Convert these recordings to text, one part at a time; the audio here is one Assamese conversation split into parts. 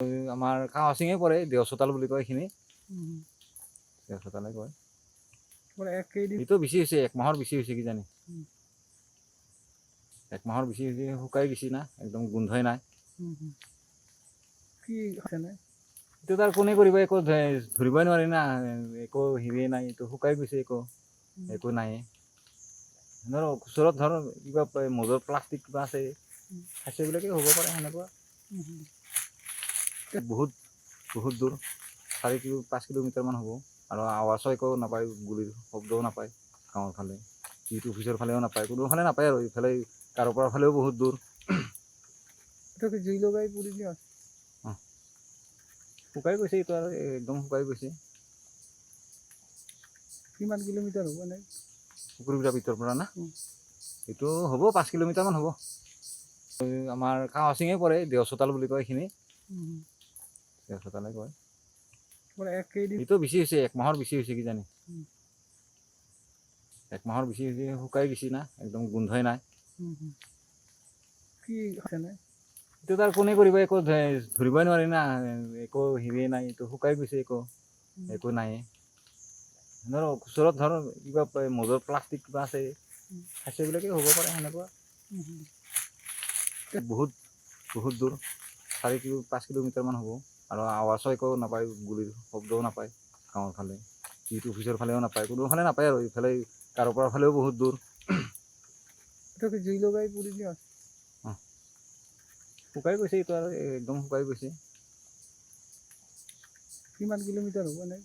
আমাৰ কাৱাচিঙে পৰে দেওচোতাল বুলি কয় এইখিনি উম, দেওচোতালে কয় মানে কেইদিন এইটো বেছি হৈছে 1 মাহৰ বেছি হৈছে কিজানি উম, 1 মাহৰ বেছি হৈছে শুকাই গৈছে না একদম গোন্ধই নাই কি আছেনে এইটো তাৰ কোনে কৰিব একো ধৰিবই নোৱাৰি না একো হেৰিয়ে নাই এইটো শুকাই গৈছে একো নাই ধৰ ওচৰত ধৰ কিবা মজৰ প্লাষ্টিক কিবা আছে খাইছে এইবিলাকে হ'ব পাৰে সেনেকুৱা বহুত বহুত দূৰ 4-5 কিলোমিটাৰমান হ'ব আৰু আৱাজো একো নাপায় গুলিৰ শব্দও নাপায় গাঁৱৰ ফালে ইটো অফিচৰ ফালেও নাপায় কোনোফালে নাপায় আৰু ইফালে কাৰোবাৰ ফালেও বহুত দূৰ এটাকে জুই লগাই পুৰি দিয়া শুকাই গৈছে এইটো আৰু একদম শুকাই গৈছে কিমান কিলোমিটাৰ হ'ব এনে পুখুৰীবিলাক ভিতৰৰ পৰা না এইটো হ'ব 5 কিলোমিটাৰমান হ'ব আমাৰ কাৱাচিঙে পৰে দেওচোতাল বুলি কয় এইখিনি দেওচোতালে কয় মানে কেইদিন এইটো বেছি হৈছে 1 মাহৰ বেছি হৈছে কিজানি 1 মাহৰ বেছি হৈছে শুকাই গৈছে না একদম গোন্ধই নাই কি আছেনে এইটো তাৰ কোনে কৰিব একো ধৰিবই নোৱাৰি না একো হেৰিয়ে নাই এইটো শুকাই গৈছে একো নাই ধৰ ওচৰত ধৰ কিবা মজৰ প্লাষ্টিক কিবা আছে খাইছে এইবিলাকে হ'ব পাৰে সেনেকুৱা বহুত বহুত দূৰ 4-5 কিলোমিটাৰমান হ'ব আৰু আৱাজো একো নাপায় গুলিৰ শব্দও নাপায় গাঁৱৰ ফালে ইটো অফিচৰ ফালেও নাপায় কোনোফালে নাপায় আৰু ইফালে কাৰোবাৰ ফালেও বহুত দূৰ এটাকে জুই লগাই পুৰি দিয়া শুকাই গৈছে এইটো আৰু একদম শুকাই গৈছে কিমান কিলোমিটাৰ হ'ব এনে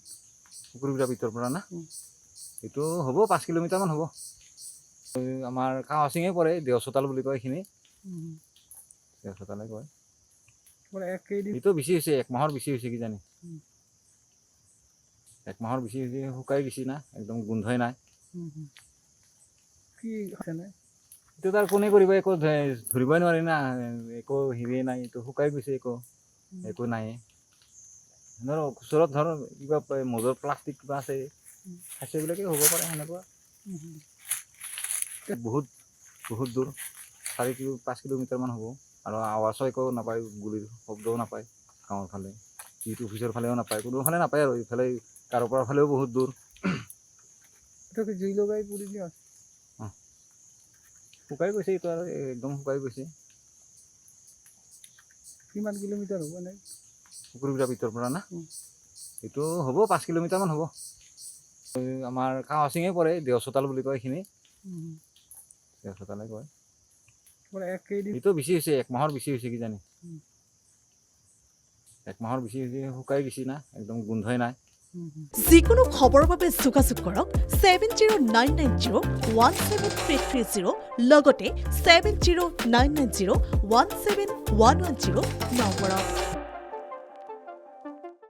পুখুৰীবিলাক ভিতৰৰ পৰা না এইটো হ'ব 5 কিলোমিটাৰমান হ'ব আমাৰ কাৱাচিঙে পৰে দেওচোতাল বুলি কয় এইখিনি দেওচোতালে কয় মানে কেইদিন এইটো বেছি হৈছে 1 মাহৰ বেছি হৈছে কিজানি 1 মাহৰ বেছি হৈছে শুকাই গৈছে না একদম গোন্ধই নাই কি আছেনে এইটো তাৰ কোনে কৰিব একো ধৰিবই নোৱাৰি না একো হেৰিয়ে নাই এইটো শুকাই গৈছে একো নাই ধৰ ওচৰত ধৰ কিবা মজৰ প্লাষ্টিক কিবা আছে খাইছে এইবিলাকে হ'ব পাৰে সেনেকুৱা বহুত বহুত দূৰ 4-5 কিলোমিটাৰমান হ'ব আৰু আৱাজো একো নাপায় গুলিৰ শব্দও নাপায় গাঁৱৰ ফালে ইটো অফিচৰ ফালেও নাপায় কোনোফালে নাপায় আৰু ইফালে কাৰোবাৰ ফালেও বহুত দূৰ এটাকে জুই লগাই পুৰি দিয়া শুকাই গৈছে এইটো আৰু একদম শুকাই গৈছে কিমান কিলোমিটাৰ হ'ব এনে পুখুৰীবিলাক ভিতৰৰ পৰা না এইটো হ'ব 5 কিলোমিটাৰমান হ'ব আমাৰ কাৱাচিঙে পৰে দেওচোতাল বুলি কয় এইখিনি দেওচোতালে কয় মানে কেইদিন এইটো বেছি হৈছে 1 মাহৰ বেছি হৈছে কিজানি 1 মাহৰ বেছি হৈছে শুকাই গৈছে না একদম গোন্ধই নাই যিকোনো খবৰৰ বাবে যোগাযোগ কৰক 7099017330 লগতে 7099017110 নম্বৰত।